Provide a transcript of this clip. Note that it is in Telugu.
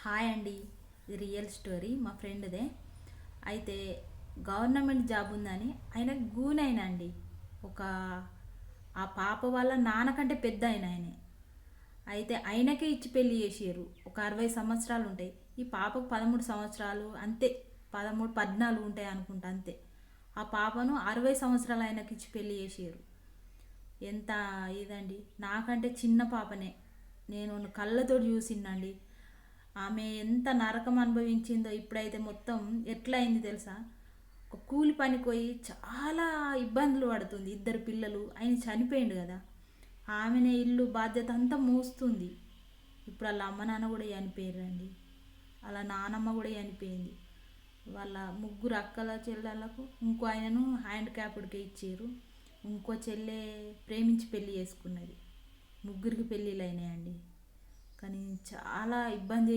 హాయ్ అండి. ఇది రియల్ స్టోరీ మా ఫ్రెండ్దే. అయితే గవర్నమెంట్ జాబ్ ఉందని ఆయన గూనైనా అండి. ఒక ఆ పాప వాళ్ళ నాన్నకంటే పెద్ద ఆయనే. అయితే ఆయనకే ఇచ్చి పెళ్లి చేసారు. ఒక 60 సంవత్సరాలు ఉంటాయి. ఈ పాపకు 13 సంవత్సరాలు అంతే. 13 14 ఉంటాయి అనుకుంటా అంతే. ఆ పాపను 60 సంవత్సరాలు ఆయనకి ఇచ్చి పెళ్లి చేసారు. ఎంత ఇదండి. నాకంటే చిన్న పాపనే. నేను కళ్ళతోటి చూసిందండి. ఆమె ఎంత నరకం అనుభవించిందో. ఇప్పుడైతే మొత్తం ఎట్లా అయింది తెలుసా? ఒక కూలి పనికి పోయి చాలా ఇబ్బందులు పడుతుంది. 2 పిల్లలు, ఆయన చనిపోయిండు కదా. ఆమెనే ఇల్లు బాధ్యత అంతా మోస్తుంది. ఇప్పుడు వాళ్ళ అమ్మ నాన్న కూడా చనిపోయారండి. వాళ్ళ నానమ్మ కూడా చనిపోయింది. వాళ్ళ 3 అక్కల చెల్లెళ్ళకు ఇంకో ఆయనను హ్యాండిక్యాప్డ్కే ఇచ్చారు. ఇంకో చెల్లె ప్రేమించి పెళ్లి చేసుకున్నది. 3కి పెళ్ళిళ్ళు అయినాయండి. కానీ చాలా ఇబ్బంది